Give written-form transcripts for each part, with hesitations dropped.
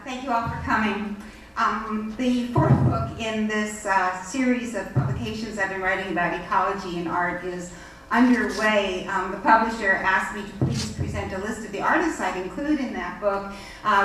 Thank you all for coming. The fourth book in this series of publications I've been writing about ecology and art is underway. The publisher asked me to please present a list of the artists I'd include in that book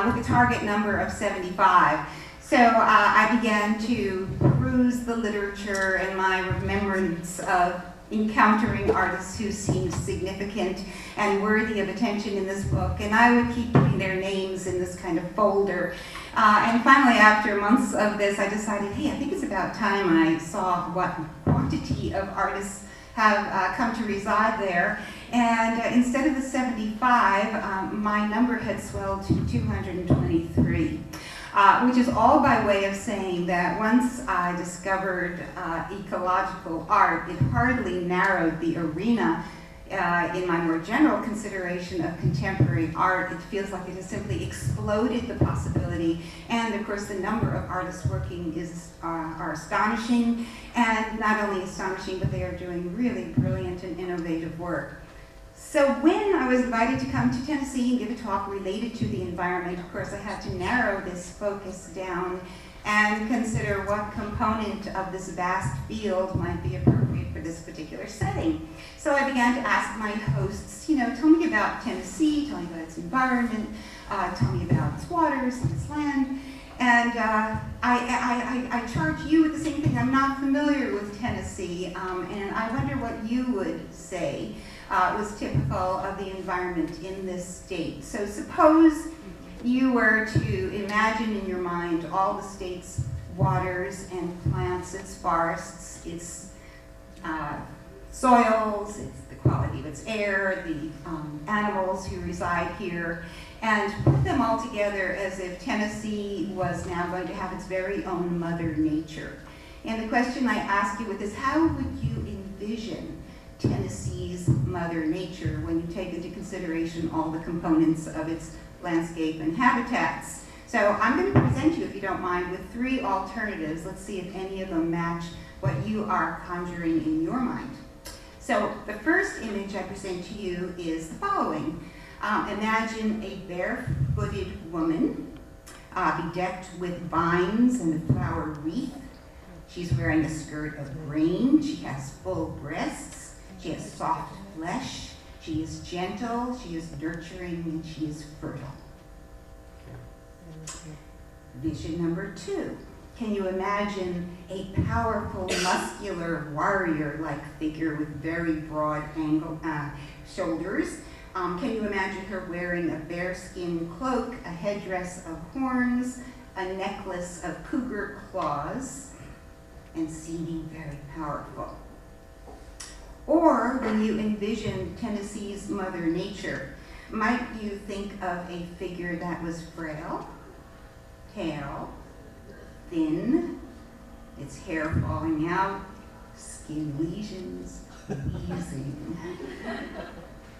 with a target number of 75. So I began to peruse the literature and my remembrance of encountering artists who seemed significant and worthy of attention in this book, and I would keep putting their names in this kind of folder. And finally, after months of this, I decided, hey, I think it's about time I saw what quantity of artists have come to reside there. And instead of the 75, my number had swelled to 223. Which is all by way of saying that once I discovered ecological art, it hardly narrowed the arena in my more general consideration of contemporary art. It feels like it has simply exploded the possibility, and of course the number of artists working are astonishing, and not only astonishing, but they are doing really brilliant and innovative work. So when I was invited to come to Tennessee and give a talk related to the environment, of course I had to narrow this focus down and consider what component of this vast field might be appropriate for this particular setting. So I began to ask my hosts, tell me about Tennessee, tell me about its environment, tell me about its waters and its land. And I charge you with the same thing. I'm not familiar with Tennessee, and I wonder what you would say was typical of the environment in this state. So suppose you were to imagine in your mind all the state's waters and plants, its forests, its soils, the quality of its air, the animals who reside here, and put them all together as if Tennessee was now going to have its very own Mother Nature. And the question I ask you with is, how would you envision Tennessee's Mother Nature when you take into consideration all the components of its landscape and habitats? So I'm going to present you, if you don't mind, with three alternatives. Let's see if any of them match what you are conjuring in your mind. So the first image I present to you is the following. Imagine a barefooted woman bedecked with vines and a flower wreath. She's wearing a skirt of grain. She has full breasts. She has soft flesh. She is gentle. She is nurturing, and she is fertile. Vision number two. Can you imagine a powerful, muscular, warrior-like figure with very broad shoulders? Can you imagine her wearing a bearskin cloak, a headdress of horns, a necklace of cougar claws, and seeming very powerful? Or when you envision Tennessee's Mother Nature, might you think of a figure that was frail, pale, thin, its hair falling out, skin lesions, wheezing?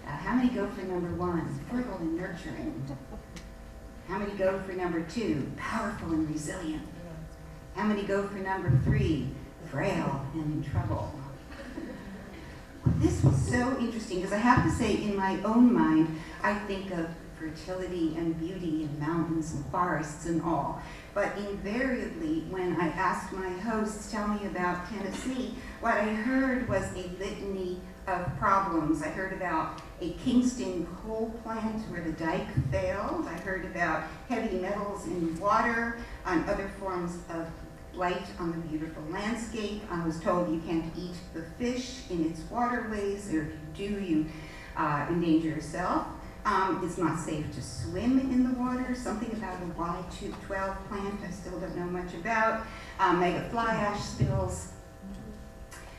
How many go for number one, fertile and nurturing? How many go for number two, powerful and resilient? How many go for number three, frail and in trouble? Well, this was so interesting because I have to say, in my own mind, I think of fertility and beauty and mountains and forests and all. But invariably, when I asked my hosts, tell me about Tennessee, what I heard was a litany of problems. I heard about a Kingston coal plant where the dike failed. I heard about heavy metals in water and other forms of blight on the beautiful landscape. I was told you can't eat the fish in its waterways, or if you do, you endanger yourself. It's not safe to swim in the water. Something about a Y212 plant I still don't know much about. Mega fly ash spills.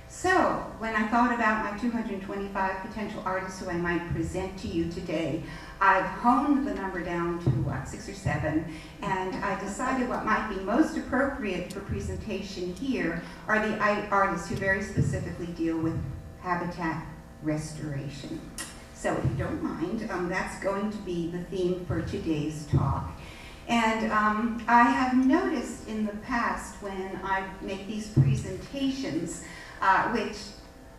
So when I thought about my 225 potential artists who I might present to you today, I've honed the number down to 6 or 7, and I decided what might be most appropriate for presentation here are the artists who very specifically deal with habitat restoration. So if you don't mind, that's going to be the theme for today's talk. And I have noticed in the past when I make these presentations, which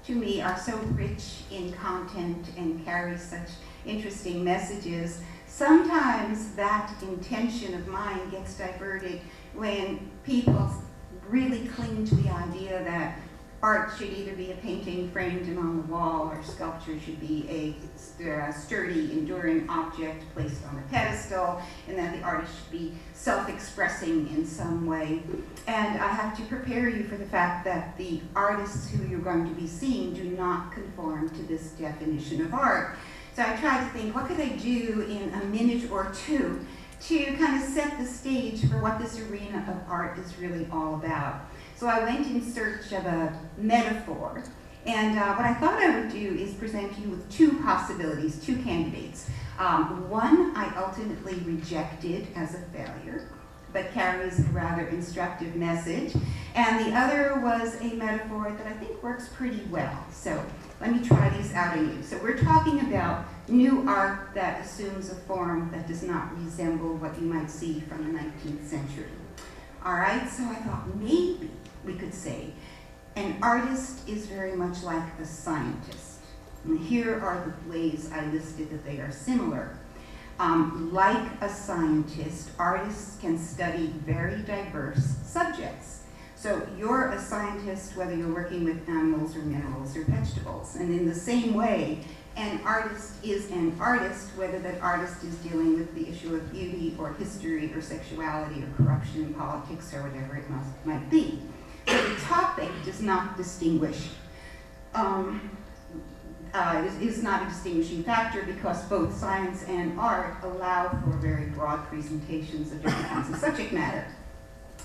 to me are so rich in content and carry such interesting messages, Sometimes that intention of mine gets diverted when people really cling to the idea that art should either be a painting framed and on the wall, or sculpture should be a sturdy, enduring object placed on a pedestal, and that the artist should be self-expressing in some way. And I have to prepare you for the fact that the artists who you're going to be seeing do not conform to this definition of art. So I tried to think, what could I do in a minute or two to kind of set the stage for what this arena of art is really all about. So I went in search of a metaphor, and what I thought I would do is present you with two possibilities, two candidates. One I ultimately rejected as a failure, but carries a rather instructive message, and the other was a metaphor that I think works pretty well. So let me try these out on you. So we're talking about new art that assumes a form that does not resemble what you might see from the 19th century. All right, so I thought maybe we could say an artist is very much like a scientist. And here are the ways I listed that they are similar. Like a scientist, artists can study very diverse subjects. So you're a scientist whether you're working with animals or minerals or vegetables. And in the same way, an artist is an artist whether that artist is dealing with the issue of beauty or history or sexuality or corruption, politics, or whatever it might be. So the topic does not distinguish. Is not a distinguishing factor because both science and art allow for very broad presentations of different kinds of subject matter.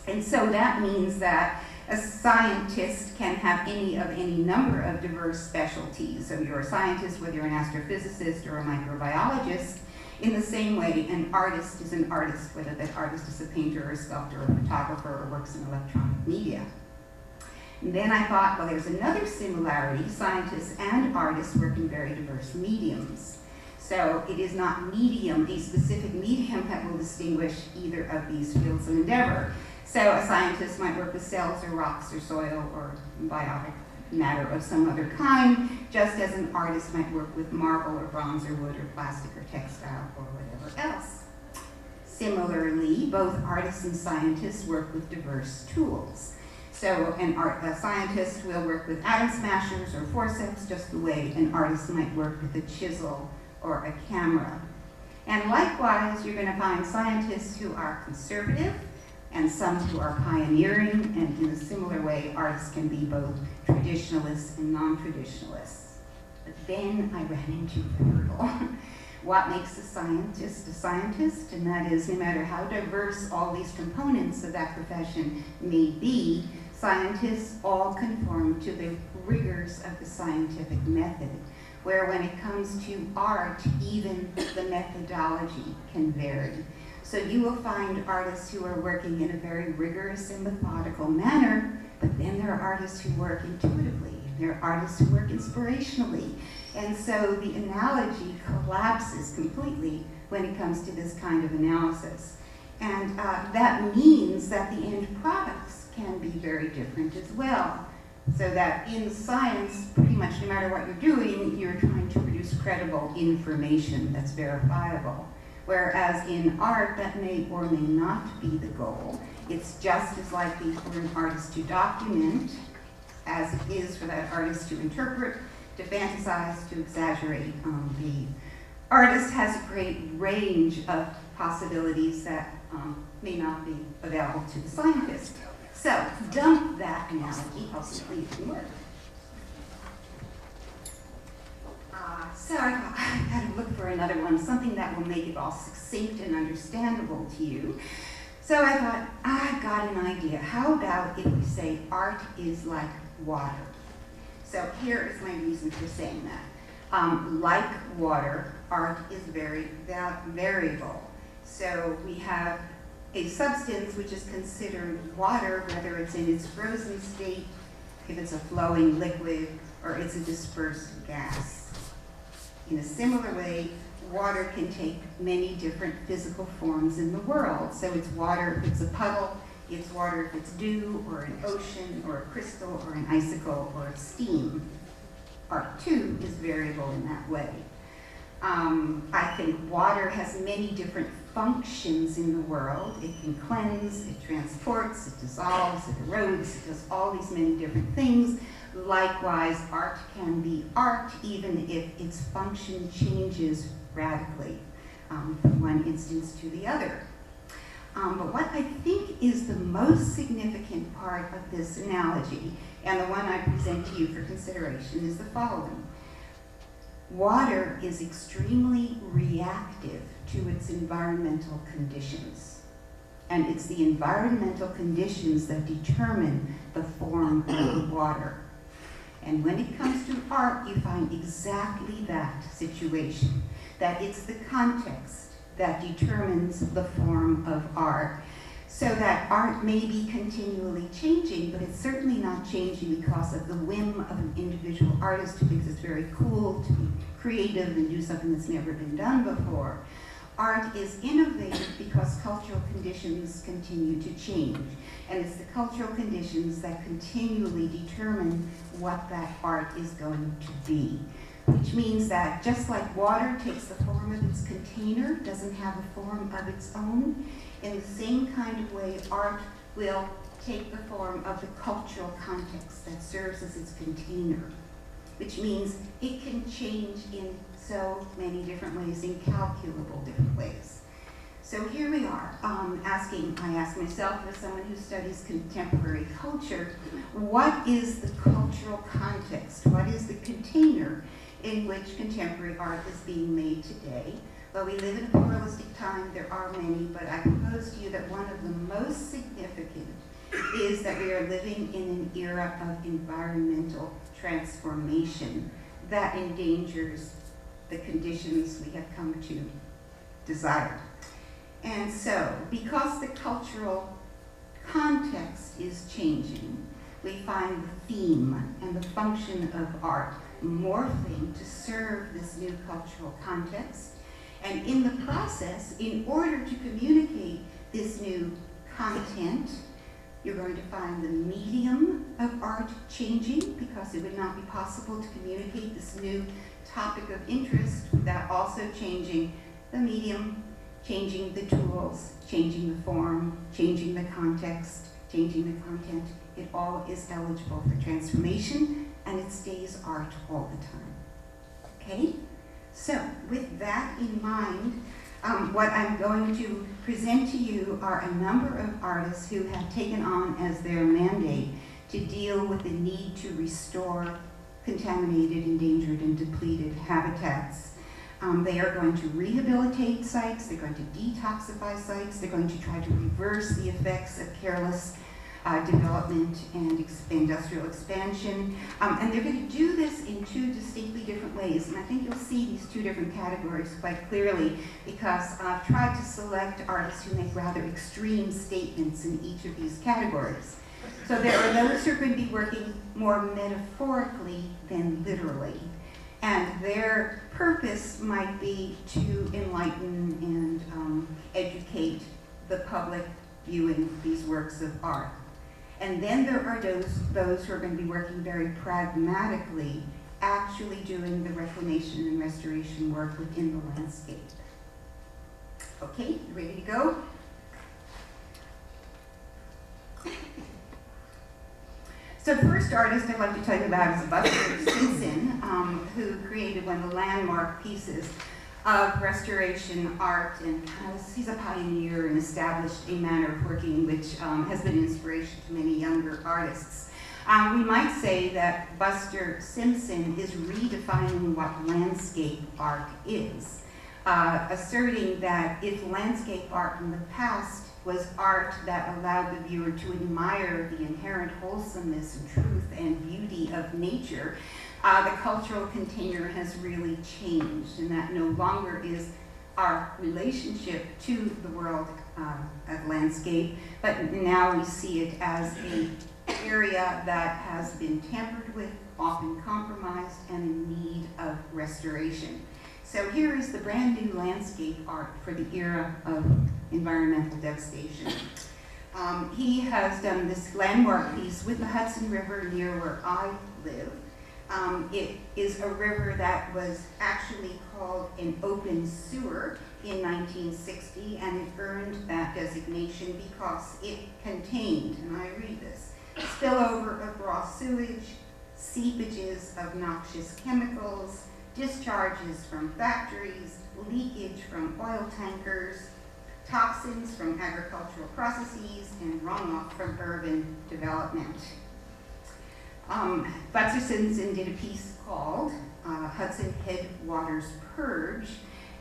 And so that means that a scientist can have any number of diverse specialties. So you're a scientist whether you're an astrophysicist or a microbiologist. In the same way, an artist is an artist whether that artist is a painter or a sculptor or a photographer or works in electronic media. And then I thought, well, there's another similarity. Scientists and artists work in very diverse mediums. So it is not a specific medium that will distinguish either of these fields of endeavor. So a scientist might work with cells or rocks or soil or biotic matter of some other kind, just as an artist might work with marble or bronze or wood or plastic or textile or whatever else. Similarly, both artists and scientists work with diverse tools. So a scientist will work with atom smashers or forceps just the way an artist might work with a chisel or a camera. And likewise, you're going to find scientists who are conservative and some who are pioneering, and in a similar way, artists can be both traditionalists and non-traditionalists. But then I ran into the hurdle. What makes a scientist? And that is, no matter how diverse all these components of that profession may be, scientists all conform to the rigors of the scientific method, where when it comes to art, even the methodology can vary. So you will find artists who are working in a very rigorous and methodical manner, but then there are artists who work intuitively. There are artists who work inspirationally. And so the analogy collapses completely when it comes to this kind of analysis. And that means that the end products can be very different as well. So that in science, pretty much no matter what you're doing, you're trying to produce credible information that's verifiable. Whereas in art, that may or may not be the goal. It's just as likely for an artist to document as it is for that artist to interpret, to fantasize, to exaggerate. The artist has a great range of possibilities that may not be available to the scientist. So dump that analogy, hopefully it can work. So I thought, I gotta look for another one, something that will make it all succinct and understandable to you. So I thought, I've got an idea. How about if we say art is like water? So here is my reason for saying that. Like water, art is very variable. So we have a substance which is considered water, whether it's in its frozen state, if it's a flowing liquid, or it's a dispersed gas. In a similar way, water can take many different physical forms in the world. So it's water if it's a puddle, it's water if it's dew, or an ocean, or a crystal, or an icicle, or steam. Art, too, is variable in that way. I think water has many different functions in the world. It can cleanse, it transports, it dissolves, it erodes, it does all these many different things. Likewise, art can be art even if its function changes radically from one instance to the other. But what I think is the most significant part of this analogy, and the one I present to you for consideration, is the following. Water is extremely reactive to its environmental conditions. And it's the environmental conditions that determine the form of the water. And when it comes to art, you find exactly that situation, that it's the context that determines the form of art. So that art may be continually changing, but it's certainly not changing because of the whim of an individual artist who thinks it's very cool to be creative and do something that's never been done before. Art is innovative because cultural conditions continue to change. And it's the cultural conditions that continually determine what that art is going to be. Which means that just like water takes the form of its container, doesn't have a form of its own, in the same kind of way, art will take the form of the cultural context that serves as its container, which means it can change in so many different ways, incalculable different ways. So here we are, I ask myself as someone who studies contemporary culture, what is the cultural context? What is the container in which contemporary art is being made today? Well, we live in a pluralistic time, there are many, but I propose to you that one of the most significant is that we are living in an era of environmental transformation that endangers the conditions we have come to desire. And so, because the cultural context is changing, we find the theme and the function of art morphing to serve this new cultural context. And in the process, in order to communicate this new content, you're going to find the medium of art changing, because it would not be possible to communicate this new topic of interest without also changing the medium, changing the tools, changing the form, changing the context, changing the content. It all is eligible for transformation, and it stays art all the time. Okay? So, with that in mind, what I'm going to present to you are a number of artists who have taken on as their mandate to deal with the need to restore contaminated, endangered, and depleted habitats. They are going to rehabilitate sites, they're going to detoxify sites, they're going to try to reverse the effects of careless development and industrial expansion. And they're going to do this in two distinctly different ways. And I think you'll see these two different categories quite clearly, because I've tried to select artists who make rather extreme statements in each of these categories. So there are those who are going to be working more metaphorically than literally. And their purpose might be to enlighten and educate the public viewing these works of art. And then there are those who are going to be working very pragmatically, actually doing the reclamation and restoration work within the landscape. Okay, you ready to go? So the first artist I'd like to tell you about is Buster Simpson, who created one of the landmark pieces of restoration art, and he's a pioneer and established a manner of working which has been inspiration to many younger artists. We might say that Buster Simpson is redefining what landscape art is, asserting that if landscape art in the past was art that allowed the viewer to admire the inherent wholesomeness and truth and beauty of nature, the cultural container has really changed, and that no longer is our relationship to the world of landscape, but now we see it as an area that has been tampered with, often compromised, and in need of restoration. So here is the brand new landscape art for the era of environmental devastation. He has done this landmark piece with the Hudson River near where I live. It is a river that was actually called an open sewer in 1960, and it earned that designation because it contained, and I read this, spillover of raw sewage, seepages of noxious chemicals, discharges from factories, leakage from oil tankers, toxins from agricultural processes, and runoff from urban development. Butzer did a piece called Hudson Headwaters Purge,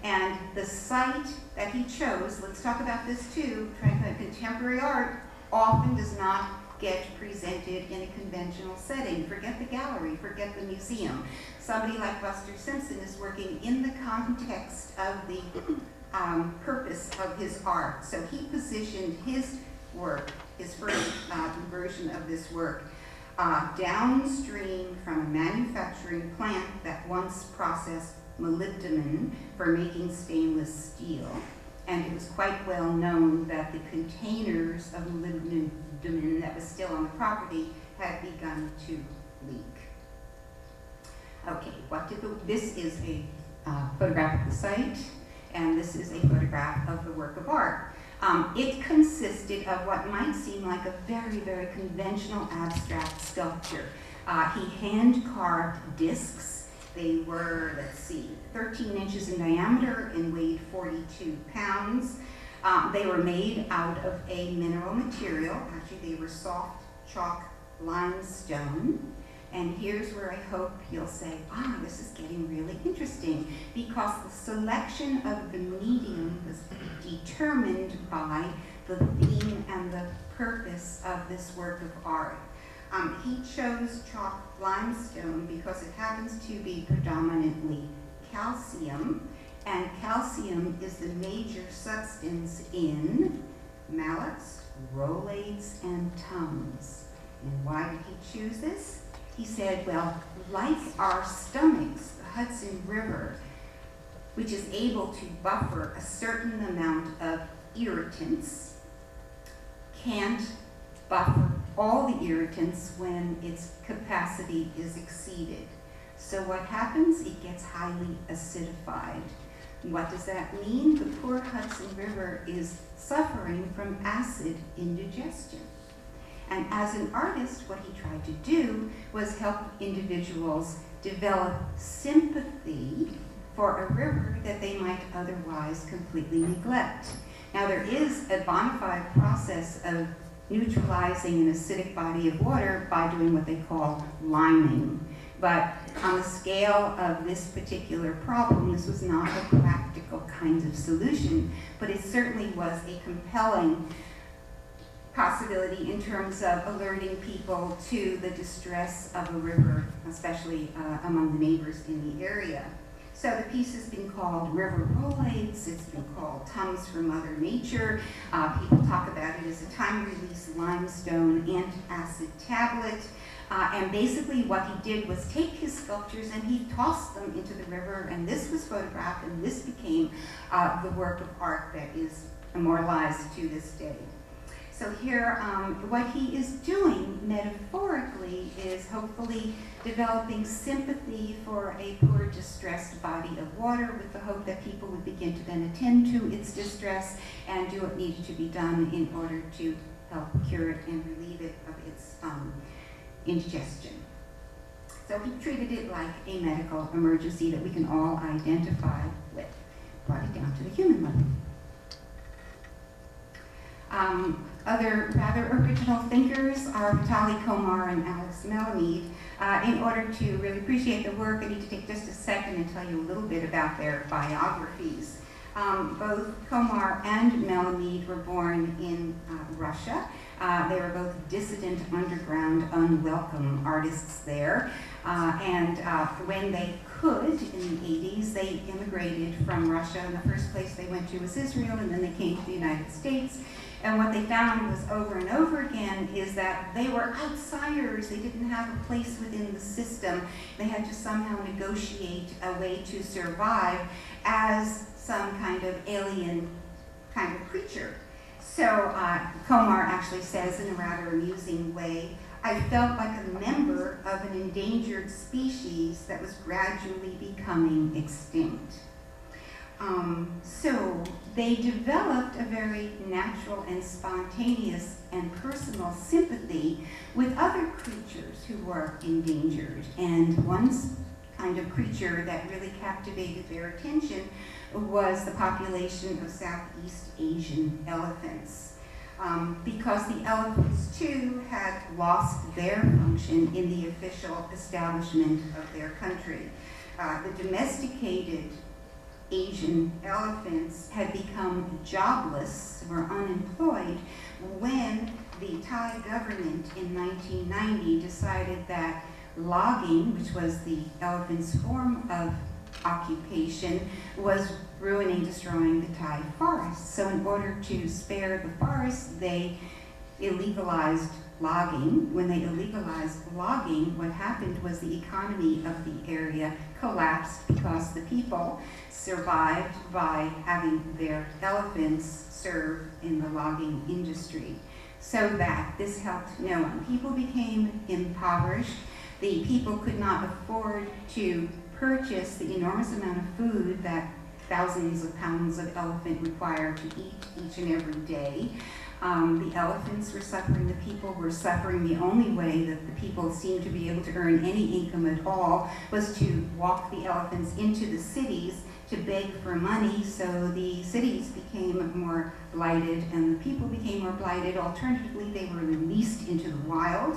and the site that he chose, let's talk about this too, contemporary art often does not get presented in a conventional setting. Forget the gallery, forget the museum. Somebody like Buster Simpson is working in the context of the purpose of his art. So he positioned his work, his first version of this work, downstream from a manufacturing plant that once processed molybdenum for making stainless steel. And it was quite well known that the containers of molybdenum that was still on the property had begun to leak. Okay, this is a photograph of the site, and this is a photograph of the work of art. It consisted of what might seem like a very, very conventional abstract sculpture. He hand-carved discs. They were, let's see, 13 inches in diameter and weighed 42 pounds. They were made out of a mineral material. Actually, they were soft chalk limestone. And here's where I hope you'll say, this is getting really interesting, because the selection of the medium was determined by the theme and the purpose of this work of art. He chose chalk limestone because it happens to be predominantly calcium, and calcium is the major substance in mallets, rollades, and tongues. And why did he choose this? He said, well, like our stomachs, the Hudson River, which is able to buffer a certain amount of irritants, can't buffer all the irritants when its capacity is exceeded. So what happens? It gets highly acidified. What does that mean? The poor Hudson River is suffering from acid indigestion. And as an artist, what he tried to do was help individuals develop sympathy for a river that they might otherwise completely neglect. Now, there is a bona fide process of neutralizing an acidic body of water by doing what they call liming. But on the scale of this particular problem, this was not a practical kind of solution, but it certainly was a compelling possibility in terms of alerting people to the distress of a river, especially among the neighbors in the area. So the piece has been called River Rollades, it's been called Tongues from Mother Nature. People talk about it as a time-release limestone antacid tablet. And basically what he did was take his sculptures and he tossed them into the river, and this was photographed, and this became the work of art that is immortalized to this day. So here, what he is doing metaphorically is hopefully developing sympathy for a poor, distressed body of water, with the hope that people would begin to then attend to its distress and do what needed to be done in order to help cure it and relieve it of its indigestion. So he treated it like a medical emergency that we can all identify with, brought it down to the human level. Other rather original thinkers are Vitaly Komar and Alex Melamede. In order to really appreciate the work, I need to take just a second and tell you a little bit about their biographies. Both Komar and Melamede were born in Russia. They were both dissident, underground, unwelcome artists there. And when they could, in the 80s, they immigrated from Russia. And the first place they went to was Israel, and then they came to the United States. And what they found was over and over again is that they were outsiders. They didn't have a place within the system. They had to somehow negotiate a way to survive as some kind of alien kind of creature. So Komar actually says in a rather amusing way, I felt like a member of an endangered species that was gradually becoming extinct. So they developed a very natural and spontaneous and personal sympathy with other creatures who were endangered. And one kind of creature that really captivated their attention was the population of Southeast Asian elephants. Because the elephants too had lost their function in the official establishment of their country. The domesticated Asian elephants had become jobless or unemployed when the Thai government in 1990 decided that logging, which was the elephant's form of occupation, was ruining, destroying the Thai forests. So in order to spare the forests, they illegalized logging. When they illegalized logging, what happened was the economy of the area collapsed because the people survived by having their elephants serve in the logging industry. So that this helped no one. People became impoverished. The people could not afford to purchase the enormous amount of food that thousands of pounds of elephant require to eat each and every day. The elephants were suffering, the people were suffering. The only way that the people seemed to be able to earn any income at all was to walk the elephants into the cities to beg for money, so the cities became more blighted and the people became more blighted. Alternatively, they were released into the wild,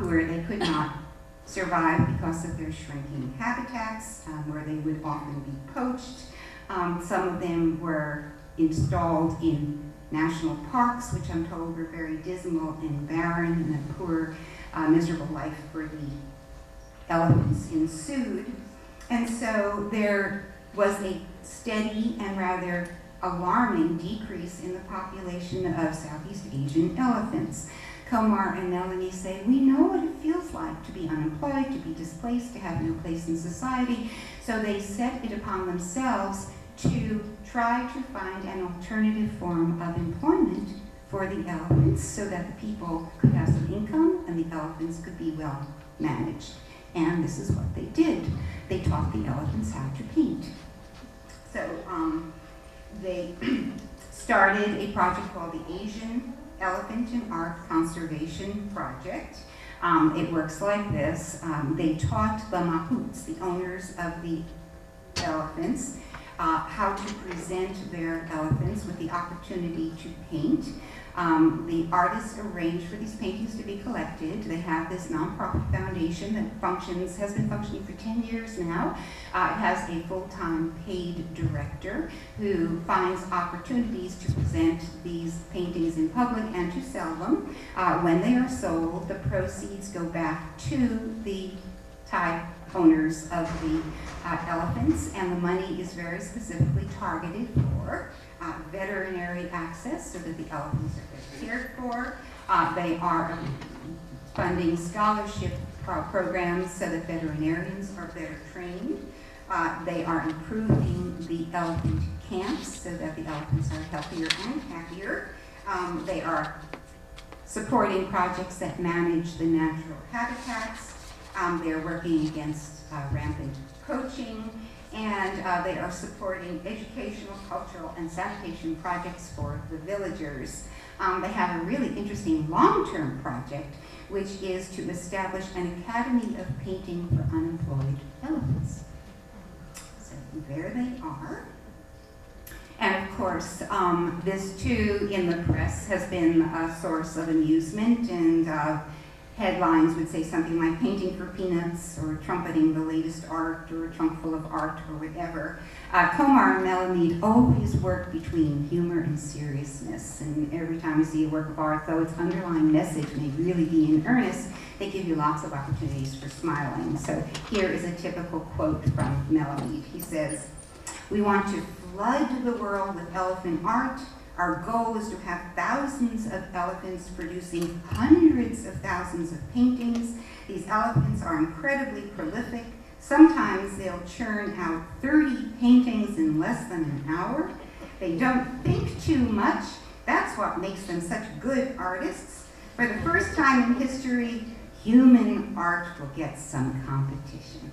where they could not survive because of their shrinking habitats, where they would often be poached. Some of them were installed in national parks, which I'm told were very dismal and barren, and a poor, miserable life for the elephants ensued. And so there was a steady and rather alarming decrease in the population of Southeast Asian elephants. Komar and Melanie say, we know what it feels like to be unemployed, to be displaced, to have no place in society. So they set it upon themselves to try to find an alternative form of employment for the elephants so that the people could have some income and the elephants could be well managed. And this is what they did. They taught the elephants how to paint. So they started a project called the Asian Elephant and Art Conservation Project. It works like this. They taught the mahouts, the owners of the elephants, how to present their elephants with the opportunity to paint. The artists arranged for these paintings to be collected. They have this nonprofit foundation that has been functioning for 10 years now. It has a full-time paid director who finds opportunities to present these paintings in public and to sell them. When they are sold, the proceeds go back to the Thai owners of the elephants, and the money is very specifically targeted for veterinary access so that the elephants are cared for. They are funding scholarship programs so that veterinarians are better trained. They are improving the elephant camps so that the elephants are healthier and happier. They are supporting projects that manage the natural habitats. They are working against rampant poaching, and they are supporting educational, cultural, and sanitation projects for the villagers. They have a really interesting long-term project, which is to establish an academy of painting for unemployed elephants. So there they are. And of course, this too in the press has been a source of amusement, and headlines would say something like painting for peanuts or trumpeting the latest art or a trunk full of art or whatever. Komar and Melanie always work between humor and seriousness, and every time you see a work of art, though its underlying message may really be in earnest, they give you lots of opportunities for smiling. So here is a typical quote from Melanie. He says, "We want to flood the world with elephant art. Our goal is to have thousands of elephants producing hundreds of thousands of paintings. These elephants are incredibly prolific. Sometimes they'll churn out 30 paintings in less than an hour. They don't think too much. That's what makes them such good artists. For the first time in history, human art will get some competition.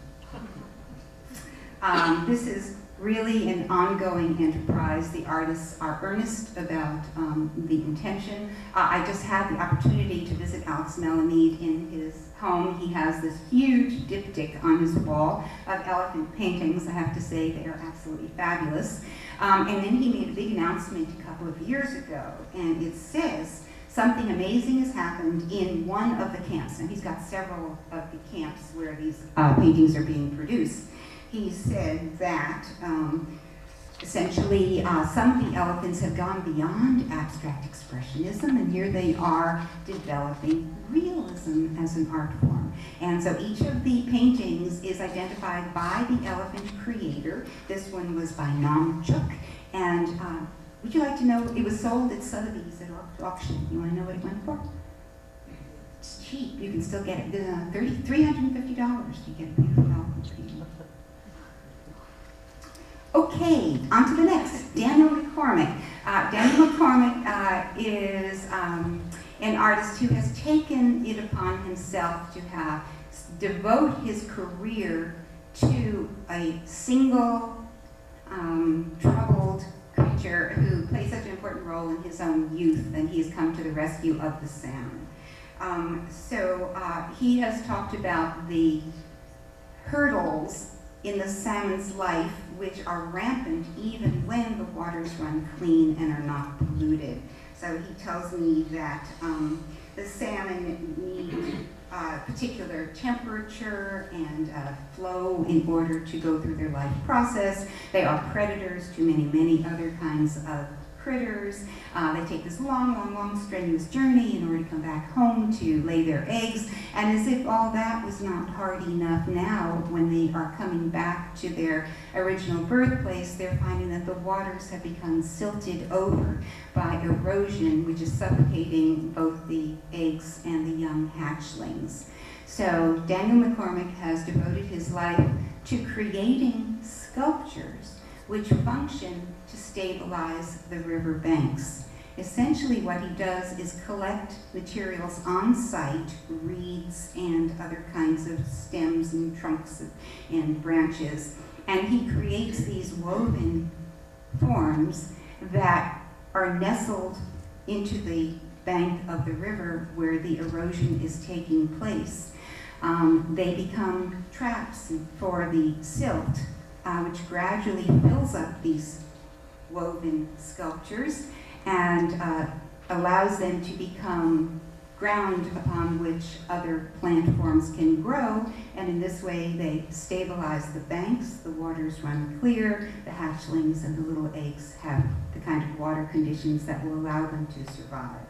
This is really an ongoing enterprise. The artists are earnest about the intention. I just had the opportunity to visit Alex Melamede in his home. He has this huge diptych on his wall of elephant paintings. I have to say they are absolutely fabulous. And then he made a big announcement a couple of years ago, and it says, something amazing has happened in one of the camps. And he's got several of the camps where these paintings are being produced. He said that essentially some of the elephants have gone beyond abstract expressionism, and here they are developing realism as an art form. And so each of the paintings is identified by the elephant creator. This one was by Namchuk, and would you like to know, it was sold at Sotheby's at auction. You want to know what it went for? It's cheap. You can still get it. $350. You get a beautiful elephant painting. Okay, on to the next, Daniel McCormick. Daniel McCormick is an artist who has taken it upon himself to devote his career to a single troubled creature who plays such an important role in his own youth, and he has come to the rescue of the salmon. He has talked about the hurdles in the salmon's life, which are rampant even when the waters run clean and are not polluted. So he tells me that the salmon need particular temperature and flow in order to go through their life process. They are predators to many, many other kinds of critters. They take this long, strenuous journey in order to come back home to lay their eggs. And as if all that was not hard enough, now when they are coming back to their original birthplace, they're finding that the waters have become silted over by erosion, which is suffocating both the eggs and the young hatchlings. So Daniel McCormick has devoted his life to creating sculptures which function to stabilize the river banks. Essentially what he does is collect materials on site, reeds and other kinds of stems and trunks and branches, and he creates these woven forms that are nestled into the bank of the river where the erosion is taking place. They become traps for the silt, which gradually fills up these woven sculptures and allows them to become ground upon which other plant forms can grow, and in this way they stabilize the banks, the waters run clear, the hatchlings and the little eggs have the kind of water conditions that will allow them to survive.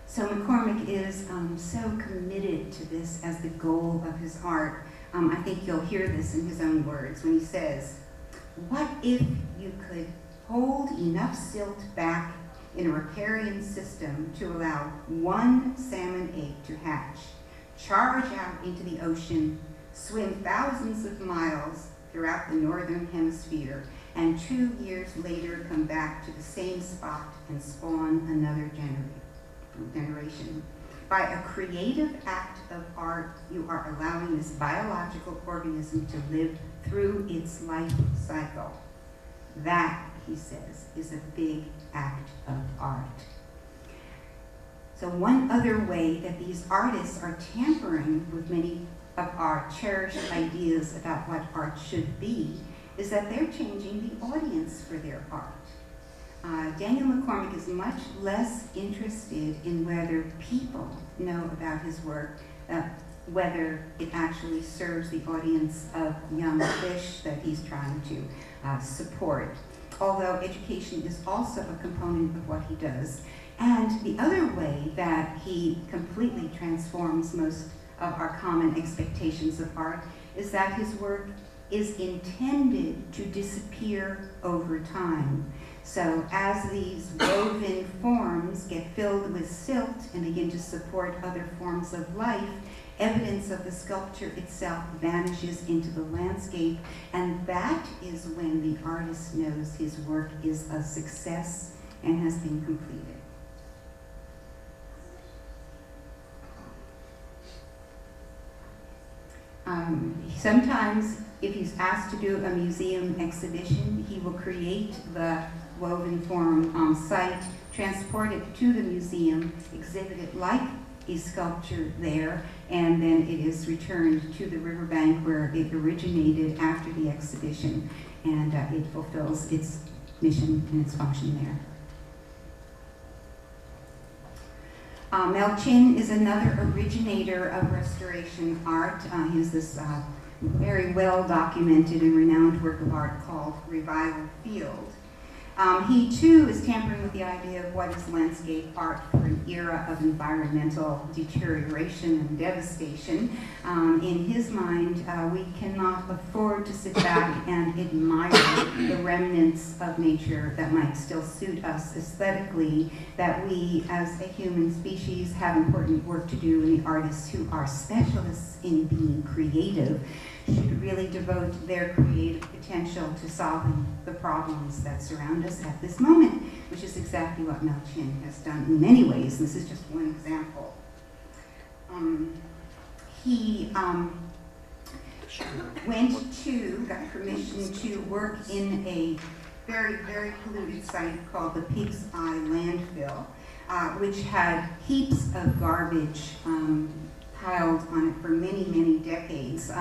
So McCormick is so committed to this as the goal of his art. I think you'll hear this in his own words when he says, "What if you could hold enough silt back in a riparian system to allow one salmon egg to hatch, charge out into the ocean, swim thousands of miles throughout the northern hemisphere, and 2 years later come back to the same spot and spawn another generation. By a creative act of art, you are allowing this biological organism to live through its life cycle. That," he says, "is a big act of art." So one other way that these artists are tampering with many of our cherished ideas about what art should be is that they're changing the audience for their art. Daniel McCormick is much less interested in whether people know about his work, whether it actually serves the audience of young fish that he's trying to support, although education is also a component of what he does. And the other way that he completely transforms most of our common expectations of art is that his work is intended to disappear over time. So as these woven forms get filled with silt and begin to support other forms of life, evidence of the sculpture itself vanishes into the landscape, and that is when the artist knows his work is a success and has been completed. Sometimes, if he's asked to do a museum exhibition, he will create the woven form on site, transport it to the museum, exhibit it like a sculpture there, and then it is returned to the riverbank where it originated after the exhibition, and it fulfills its mission and its function there. Mel Chin is another originator of restoration art. He has this very well documented and renowned work of art called Revival Field. He too is tampering with the idea of what is landscape art for an era of environmental deterioration and devastation. In his mind, we cannot afford to sit back and admire the remnants of nature that might still suit us aesthetically, that we as a human species have important work to do, and the artists who are specialists in being creative should really devote their creative potential to solving the problems that surround us at this moment, which is exactly what Mel Chin has done in many ways. This is just one example. He got permission to work in a very, very polluted site called the Pig's Eye landfill, which had heaps of garbage piled on it for many, many decades.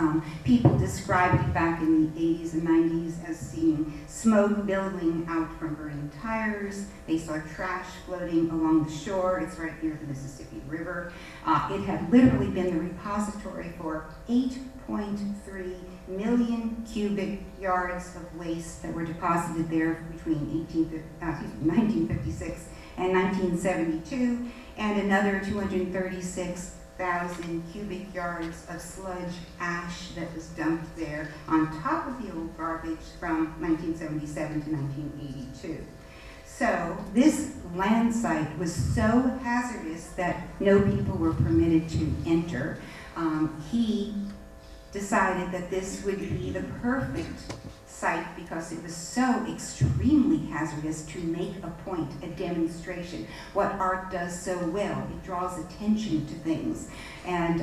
People described it back in the 80s and 90s as seeing smoke billowing out from burning tires. They saw trash floating along the shore. It's right near the Mississippi River. It had literally been the repository for 8.3 million cubic yards of waste that were deposited there between 1956 and 1972, and another 236,000 cubic yards of sludge ash that was dumped there on top of the old garbage from 1977 to 1982. So this land site was so hazardous that no people were permitted to enter. He decided that this would be the perfect site because it was so extremely hazardous to make a point, a demonstration. What art does so well, it draws attention to things and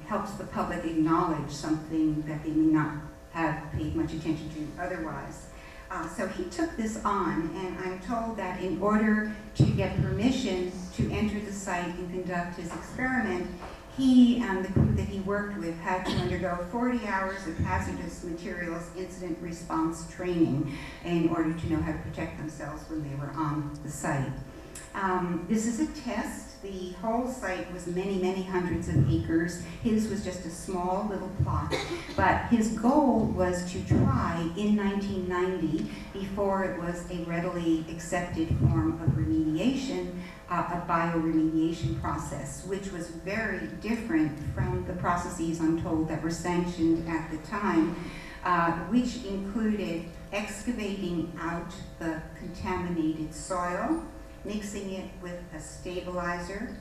helps the public acknowledge something that they may not have paid much attention to otherwise. So he took this on, and I'm told that in order to get permission to enter the site and conduct his experiment, he and the crew that he worked with had to undergo 40 hours of hazardous materials incident response training in order to know how to protect themselves when they were on the site. This is a test. The whole site was many, many hundreds of acres. His was just a small little plot, but his goal was to try in 1990, before it was a readily accepted form of remediation, a bioremediation process, which was very different from the processes, I'm told, that were sanctioned at the time, which included excavating out the contaminated soil, mixing it with a stabilizer,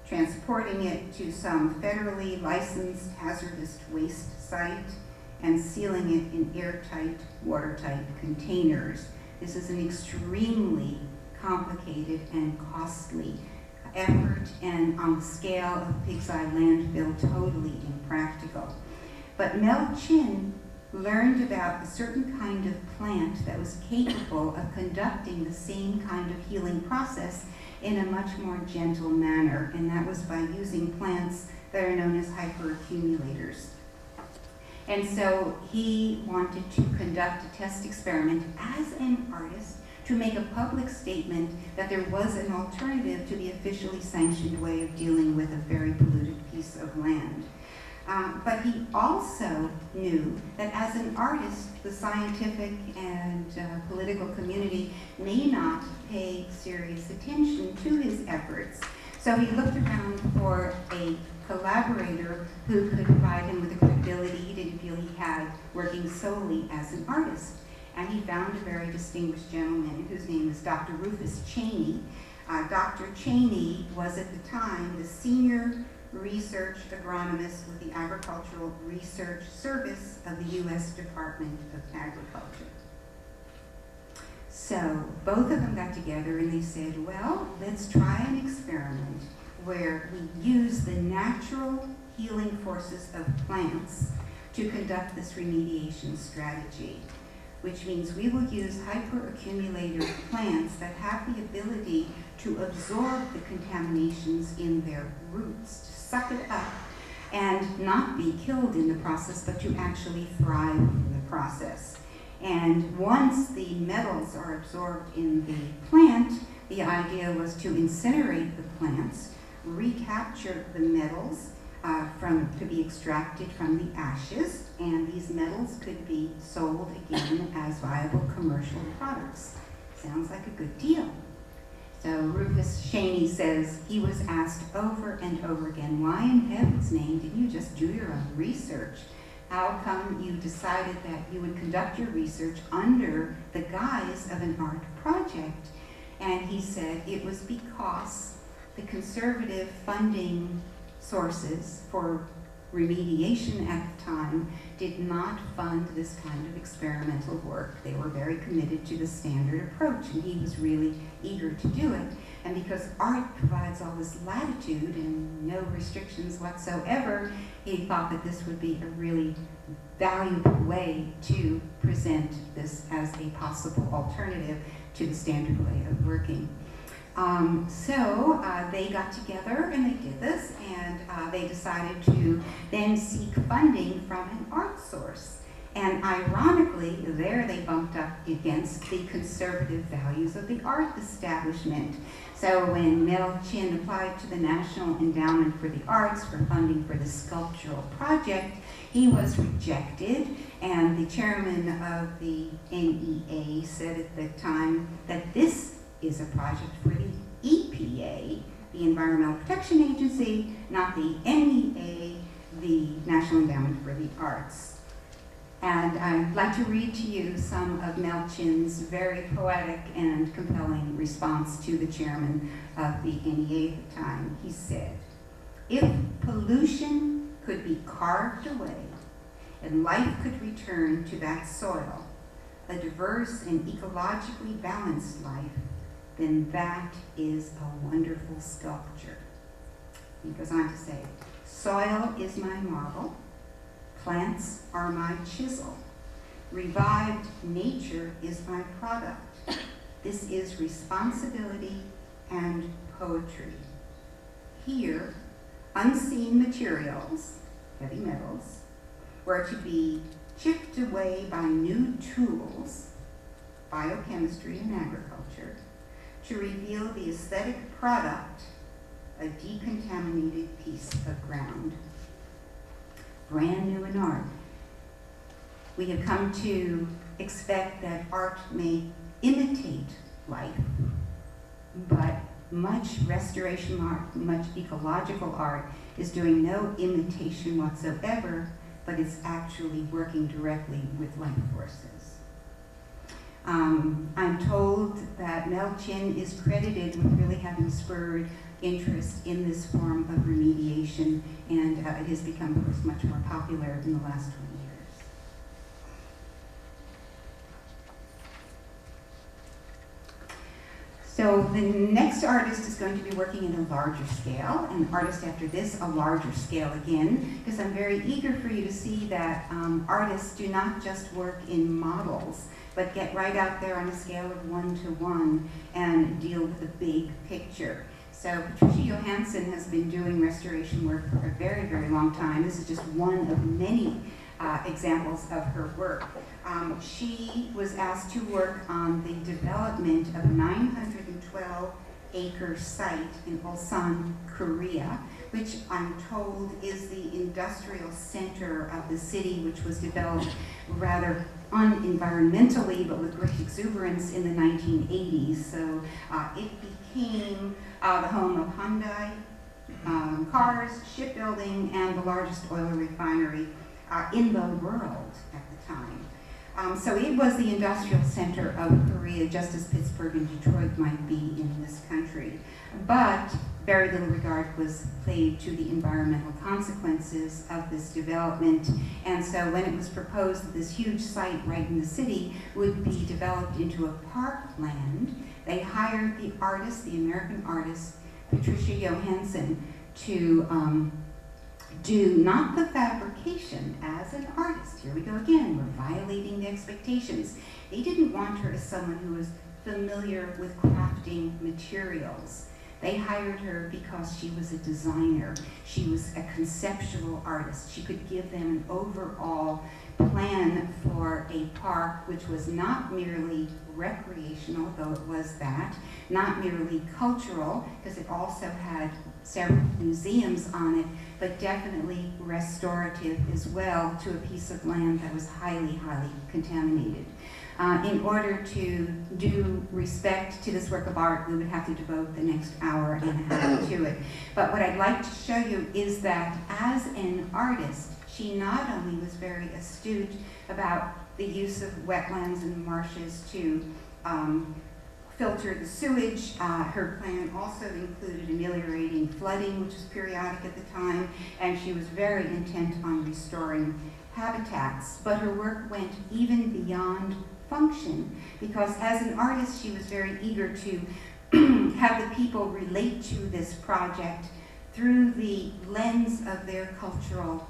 transporting it to some federally licensed hazardous waste site, and sealing it in airtight, watertight containers. This is an extremely complicated and costly effort, and on the scale of Pig's Eye landfill, totally impractical. But Mel Chin learned about a certain kind of plant that was capable of conducting the same kind of healing process in a much more gentle manner, and that was by using plants that are known as hyperaccumulators. And so he wanted to conduct a test experiment as an artist to make a public statement that there was an alternative to the officially sanctioned way of dealing with a very polluted piece of land. But he also knew that as an artist, the scientific and political community may not pay serious attention to his efforts. So he looked around for a collaborator who could provide him with the credibility he didn't feel he had working solely as an artist. And he found a very distinguished gentleman whose name is Dr. Rufus Cheney. Dr. Cheney was at the time the senior research agronomist with the Agricultural Research Service of the U.S. Department of Agriculture. So both of them got together and they said, well, let's try an experiment where we use the natural healing forces of plants to conduct this remediation strategy, which means we will use hyperaccumulator plants that have the ability to absorb the contaminations in their roots, to suck it up and not be killed in the process, but to actually thrive in the process. And once the metals are absorbed in the plant, the idea was to incinerate the plants, recapture the metals to be extracted from the ashes, and these metals could be sold again as viable commercial products. Sounds like a good deal. So Rufus Cheney says he was asked over and over again, why in heaven's name didn't you just do your own research? How come you decided that you would conduct your research under the guise of an art project? And he said it was because the conservative funding sources for remediation at the time did not fund this kind of experimental work. They were very committed to the standard approach, and he was really eager to do it. And because art provides all this latitude and no restrictions whatsoever, he thought that this would be a really valuable way to present this as a possible alternative to the standard way of working. So they got together and they did this, and they decided to then seek funding from an art source. And ironically, there they bumped up against the conservative values of the art establishment. So when Mel Chin applied to the National Endowment for the Arts for funding for the sculptural project, he was rejected, and the chairman of the NEA said at the time that this is a project for the EPA, the Environmental Protection Agency, not the NEA, the National Endowment for the Arts. And I'd like to read to you some of Mel Chin's very poetic and compelling response to the chairman of the NEA at the time. He said, "If pollution could be carved away and life could return to that soil, a diverse and ecologically balanced life, then that is a wonderful sculpture." He goes on to say, "Soil is my marble, plants are my chisel, revived nature is my product. This is responsibility and poetry. Here, unseen materials, heavy metals, were to be chipped away by new tools, biochemistry and agriculture, to reveal the aesthetic product, a decontaminated piece of ground." Brand new in art. We have come to expect that art may imitate life, but much restoration art, much ecological art is doing no imitation whatsoever, but it's actually working directly with life forces. I'm told that Mel Chin is credited with really having spurred interest in this form of remediation, and it has become, of course, much more popular in the last 20 years. So the next artist is going to be working at a larger scale, and the artist after this, a larger scale again, because I'm very eager for you to see that artists do not just work in models, but get right out there on a scale of 1-to-1 and deal with the big picture. So Patricia Johansson has been doing restoration work for a very, very long time. This is just one of many examples of her work. She was asked to work on the development of a 912-acre site in Ulsan, Korea, which I'm told is the industrial center of the city, which was developed rather unenvironmentally, but with great exuberance in the 1980s. So it became the home of Hyundai cars, shipbuilding, and the largest oil refinery in the world at the time. So it was the industrial center of Korea, just as Pittsburgh and Detroit might be in this country. But very little regard was paid to the environmental consequences of this development. And so when it was proposed that this huge site right in the city would be developed into a parkland, they hired the artist, the American artist, Patricia Johansson, to do not the fabrication as an artist. Here we go again, we're violating the expectations. They didn't want her as someone who was familiar with crafting materials. They hired her because she was a designer. She was a conceptual artist. She could give them an overall plan for a park which was not merely recreational, though it was that, not merely cultural, because it also had several museums on it, but definitely restorative as well to a piece of land that was highly, highly contaminated. In order to do respect to this work of art, we would have to devote the next hour and a half to it. But what I'd like to show you is that as an artist, she not only was very astute about the use of wetlands and marshes to filter the sewage. Her plan also included ameliorating flooding, which was periodic at the time, and she was very intent on restoring habitats. But her work went even beyond function, because as an artist, she was very eager to have the people relate to this project through the lens of their cultural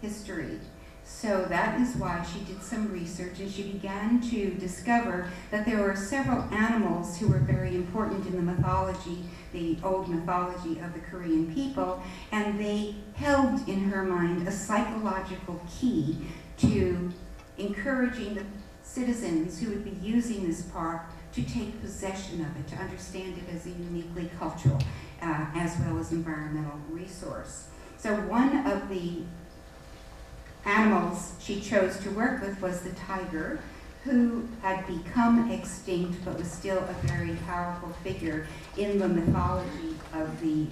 history. So that is why she did some research, and she began to discover that there were several animals who were very important in the mythology, the old mythology of the Korean people, and they held in her mind a psychological key to encouraging the citizens who would be using this park to take possession of it, to understand it as a uniquely cultural as well as environmental resource. So one of the animals she chose to work with was the tiger, who had become extinct but was still a very powerful figure in the mythology of the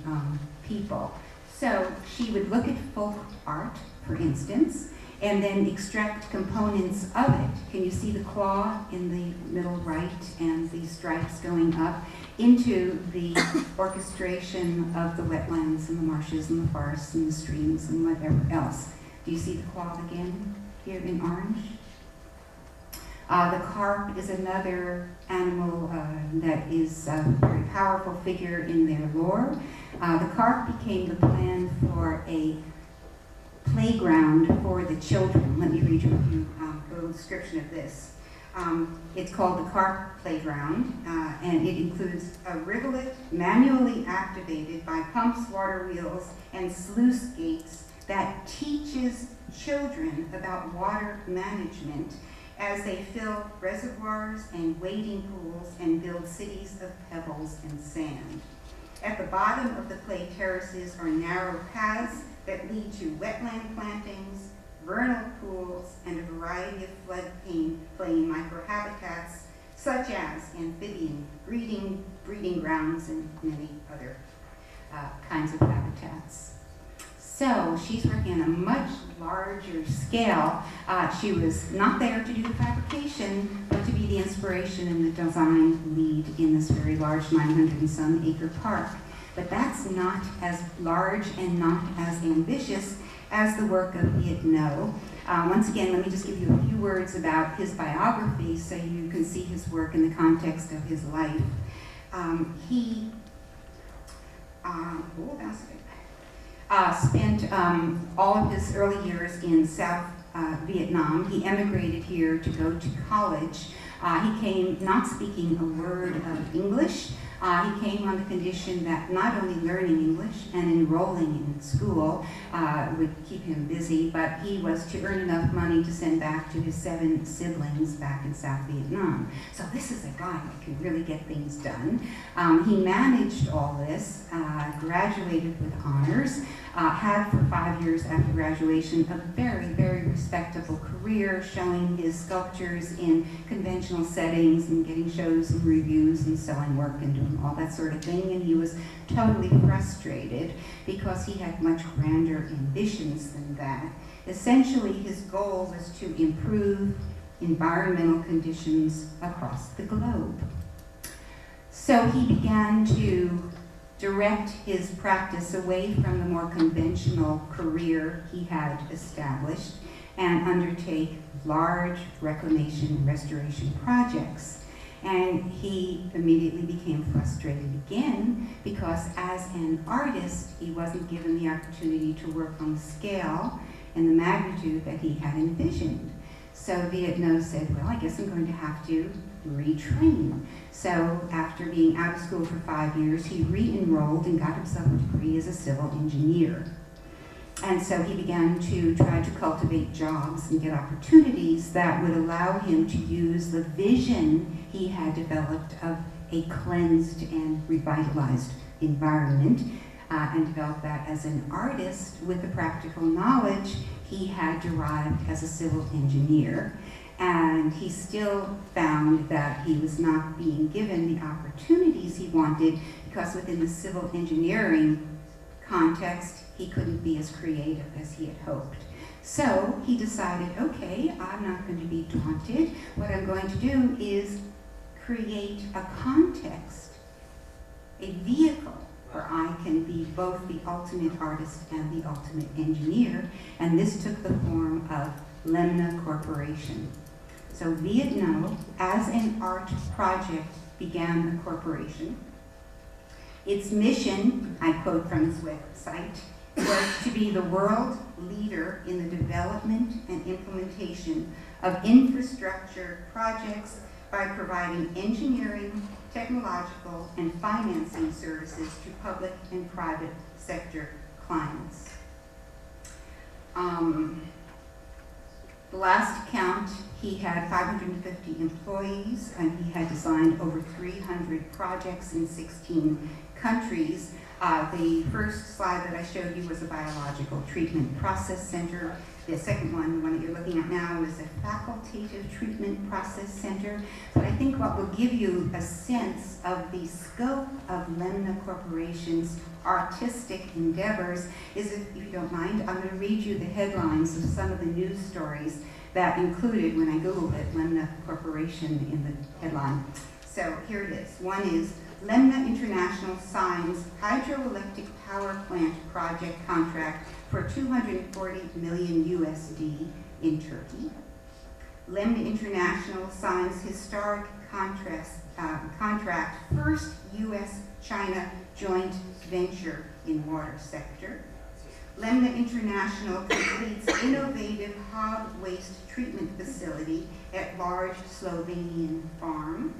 people. So she would look at folk art, for instance, and then extract components of it. Can you see the claw in the middle right and the stripes going up into the orchestration of the wetlands and the marshes and the forests and the streams and whatever else? Do you see the claw again here in orange? The carp is another animal that is a very powerful figure in their lore. The carp became the plan for a playground for the children. Let me read you a little description of this. It's called the Carp Playground, and it includes a rivulet manually activated by pumps, water wheels, and sluice gates that teaches children about water management as they fill reservoirs and wading pools and build cities of pebbles and sand. At the bottom of the play terraces are narrow paths that lead to wetland plantings, vernal pools, and a variety of floodplain microhabitats, such as amphibian breeding grounds and many other kinds of habitats. So she's working on a much larger scale. She was not there to do the fabrication, but to be the inspiration and the design lead in this very large 900 and some acre park. But that's not as large and not as ambitious as the work of Viet Ngo. Once again, let me just give you a few words about his biography so you can see his work in the context of his life. He spent all of his early years in South Vietnam. He emigrated here to go to college. He came not speaking a word of English. He came on the condition that not only learning English and enrolling in school would keep him busy, but he was to earn enough money to send back to his 7 siblings back in South Vietnam. So this is a guy that can really get things done. He managed all this, graduated with honors, had for 5 years after graduation a very, very respectable career, showing his sculptures in conventional settings and getting shows and reviews and selling work and doing all that sort of thing. And he was totally frustrated because he had much grander ambitions than that. Essentially, his goal was to improve environmental conditions across the globe. So he began to direct his practice away from the more conventional career he had established and undertake large reclamation and restoration projects. And he immediately became frustrated again because as an artist, he wasn't given the opportunity to work on the scale and the magnitude that he had envisioned. So Vietnam said, well, I guess I'm going to have to retrain. So after being out of school for 5 years, he re-enrolled and got himself a degree as a civil engineer. And so he began to try to cultivate jobs and get opportunities that would allow him to use the vision he had developed of a cleansed and revitalized environment and develop that as an artist with the practical knowledge he had derived as a civil engineer. And he still found that he was not being given the opportunities he wanted because within the civil engineering context, he couldn't be as creative as he had hoped. So he decided, okay, I'm not going to be daunted. What I'm going to do is create a context, a vehicle where I can be both the ultimate artist and the ultimate engineer. And this took the form of Lemna Corporation. So Vietnam, as an art project, began the corporation. Its mission, I quote from its website, was to be the world leader in the development and implementation of infrastructure projects by providing engineering, technological, and financing services to public and private sector clients. The last count, he had 550 employees, and he had designed over 300 projects in 16 countries. The first slide that I showed you was a biological treatment process center. The second one, the one that you're looking at now, is a facultative treatment process center. But I think what will give you a sense of the scope of Lemna Corporation's artistic endeavors is, if you don't mind, I'm going to read you the headlines of some of the news stories that included, when I Googled it, Lemna Corporation in the headline. So here it is. One is, Lemna International signs hydroelectric power plant project contract for 240 million USD in Turkey. Lemna International signs historic contract, first U.S.-China joint venture in water sector. Lemna International completes innovative hog waste treatment facility at large Slovenian farm.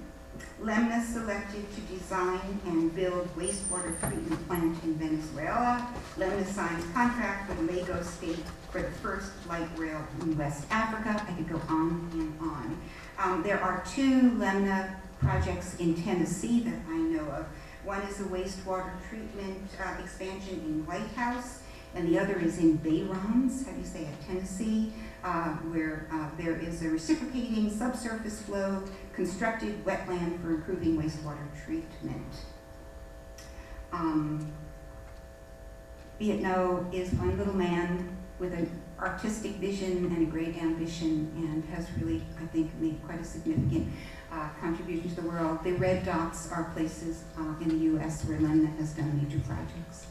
Lemna selected to design and build wastewater treatment plant in Venezuela. Lemna signs contract with Lagos State for the first light rail in West Africa. I could go on and on. There are two Lemna projects in Tennessee that I know of. One is a wastewater treatment expansion in White House, and the other is in Bayrons, how do you say it, Tennessee, where there is a reciprocating subsurface flow constructed wetland for improving wastewater treatment. Vietnam is one little man with an artistic vision and a great ambition, and has really, I think, made quite a significant contribution to the world. The red dots are places in the U.S. where Lemna has done major projects.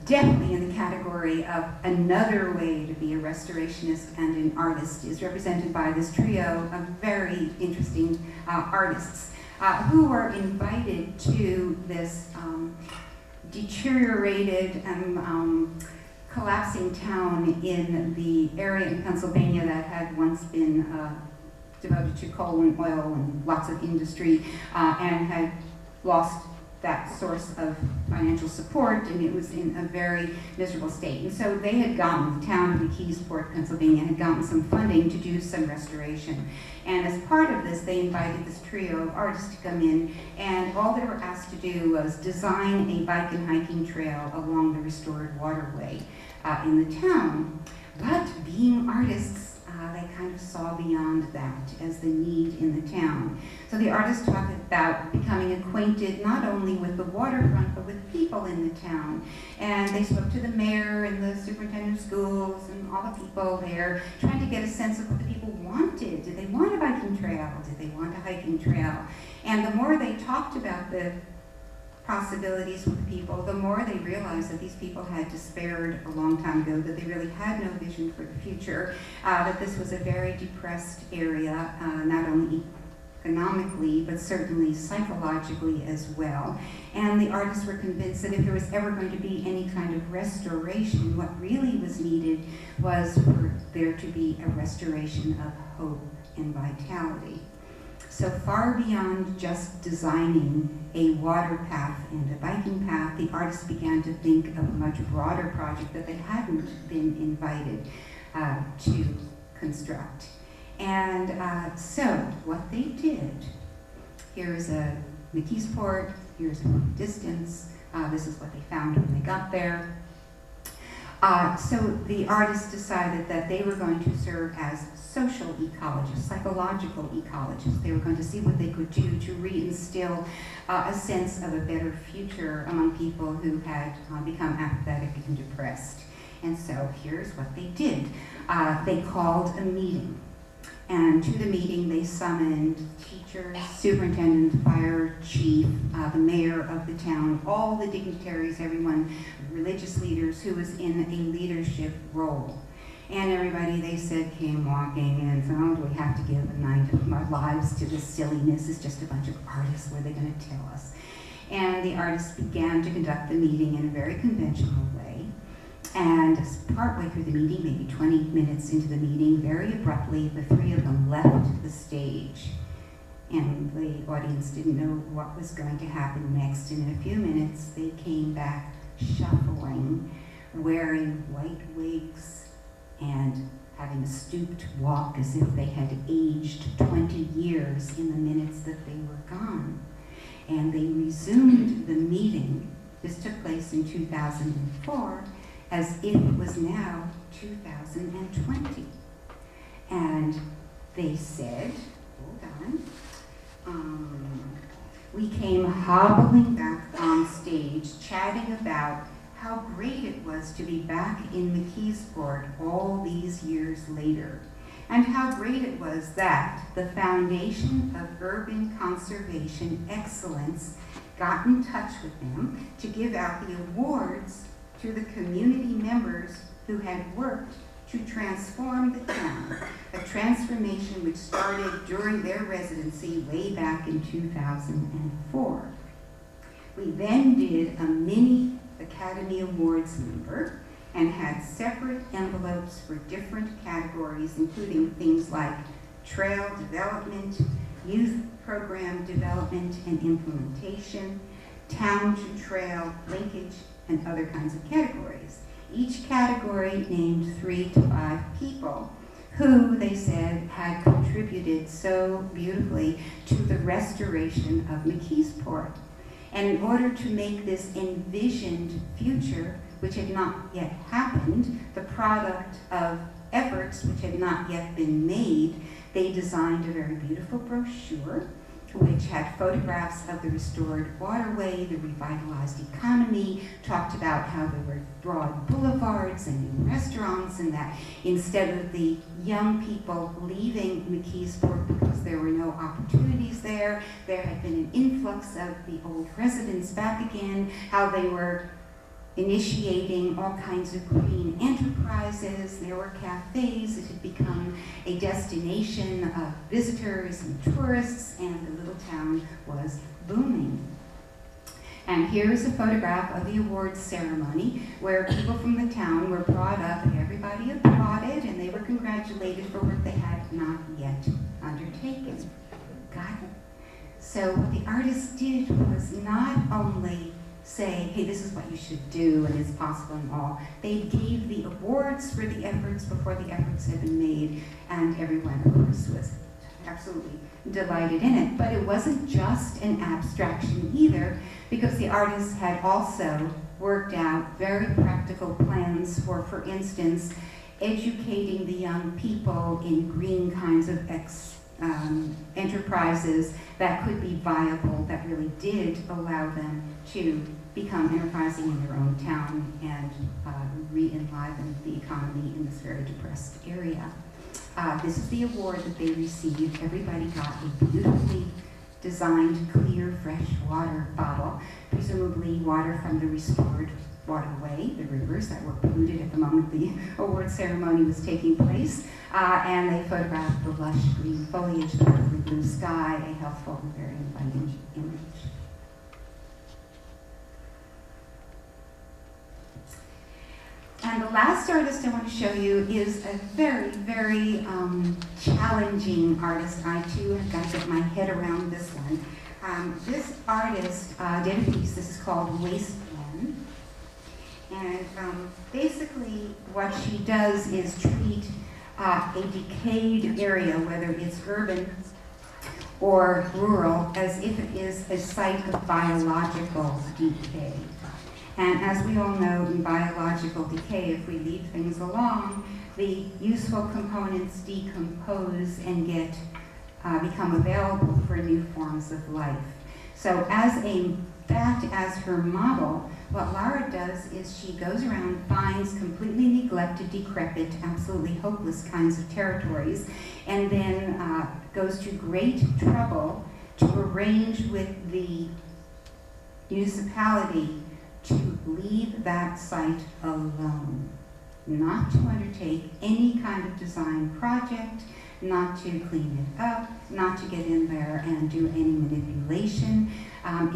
Definitely in the category of another way to be a restorationist and an artist is represented by this trio of very interesting artists who were invited to this deteriorated and collapsing town in the area in Pennsylvania that had once been devoted to coal and oil and lots of industry and had lost that source of financial support, and it was in a very miserable state. And so they had gotten, the town of McKeesport, Pennsylvania, had gotten some funding to do some restoration. And as part of this, they invited this trio of artists to come in, and all they were asked to do was design a bike and hiking trail along the restored waterway in the town. But being artists, they kind of saw beyond that as the need in the town. So the artists talked about becoming acquainted not only with the waterfront, but with people in the town. And they spoke to the mayor and the superintendent of schools and all the people there, trying to get a sense of what the people wanted. Did they want a biking trail? Did they want a hiking trail? And the more they talked about the possibilities with people, the more they realized that these people had despaired a long time ago, that they really had no vision for the future, that this was a very depressed area, not only economically, but certainly psychologically as well. And the artists were convinced that if there was ever going to be any kind of restoration, what really was needed was for there to be a restoration of hope and vitality. So far beyond just designing a water path and a biking path, the artists began to think of a much broader project that they hadn't been invited to construct. And so what they did, here's a McKeesport, here's a distance, this is what they found when they got there. So the artists decided that they were going to serve as social ecologists, psychological ecologists. They were going to see what they could do to reinstill a sense of a better future among people who had become apathetic and depressed. And so here's what they did. They called a meeting. And to the meeting, they summoned teachers, superintendent, fire chief, the mayor of the town, all the dignitaries, everyone, religious leaders who was in a leadership role. And everybody, they said, came walking in, so oh, do we have to give a night of our lives to this silliness? It's just a bunch of artists. What are they going to tell us? And the artists began to conduct the meeting in a very conventional way. And partway through the meeting, maybe 20 minutes into the meeting, very abruptly, the three of them left the stage. And the audience didn't know what was going to happen next. And in a few minutes, they came back shuffling, wearing white wigs and having a stooped walk as if they had aged 20 years in the minutes that they were gone. And they resumed the meeting. This took place in 2004. As if it was now 2020. And they said, hold on, we came hobbling back on stage, chatting about how great it was to be back in McKeesport all these years later, and how great it was that the Foundation of Urban Conservation Excellence got in touch with them to give out the awards to the community members who had worked to transform the town, a transformation which started during their residency way back in 2004. We then did a mini Academy Awards number and had separate envelopes for different categories, including things like trail development, youth program development and implementation, town to trail linkage, and other kinds of categories. Each category named 3 to 5 people who, they said, had contributed so beautifully to the restoration of McKeesport. And in order to make this envisioned future, which had not yet happened, the product of efforts which had not yet been made, they designed a very beautiful brochure which had photographs of the restored waterway, the revitalized economy, talked about how there were broad boulevards and new restaurants, and that instead of the young people leaving McKeesport because there were no opportunities there, there had been an influx of the old residents back again, how they were initiating all kinds of green enterprises. There were cafes. It had become a destination of visitors and tourists, and the little town was booming. And here's a photograph of the awards ceremony where people from the town were brought up and everybody applauded and they were congratulated for work they had not yet undertaken. Got it? So what the artists did was not only say, hey, this is what you should do and it's possible and all. They gave the awards for the efforts before the efforts had been made, and everyone, of course, was absolutely delighted in it. But it wasn't just an abstraction either, because the artists had also worked out very practical plans for instance, educating the young people in green kinds of enterprises that could be viable, that really did allow them to become enterprising in their own town and re-enliven the economy in this very depressed area. This is the award that they received. Everybody got a beautifully designed clear, fresh water bottle, presumably water from the restored waterway, the rivers that were polluted at the moment the award ceremony was taking place. And they photographed the lush green foliage, the lovely blue sky, a healthful and very inviting image. And the last artist I want to show you is a very, very challenging artist. I too have got to get my head around this one. This artist did a piece, this is called Wasteland. And basically what she does is treat a decayed area, whether it's urban or rural, as if it is a site of biological decay. And as we all know, in biological decay, if we leave things alone, the useful components decompose and become available for new forms of life. So as her model, what Lara does is she goes around, finds completely neglected, decrepit, absolutely hopeless kinds of territories, and then goes to great trouble to arrange with the municipality to leave that site alone, not to undertake any kind of design project, not to clean it up, not to get in there and do any manipulation.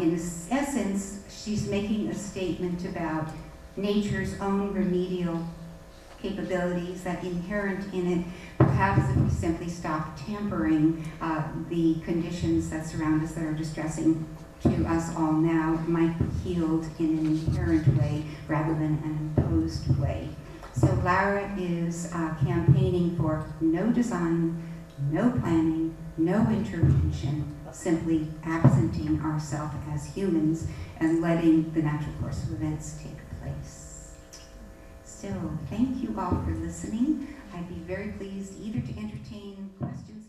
In essence, she's making a statement about nature's own remedial capabilities that inherent in it. Perhaps if we simply stop tampering the conditions that surround us that are distressing to us all now, it might be healed in an inherent way rather than an imposed way. So Lara is campaigning for no design, no planning, no intervention, simply absenting ourselves as humans and letting the natural course of events take place. So thank you all for listening. I'd be very pleased either to entertain questions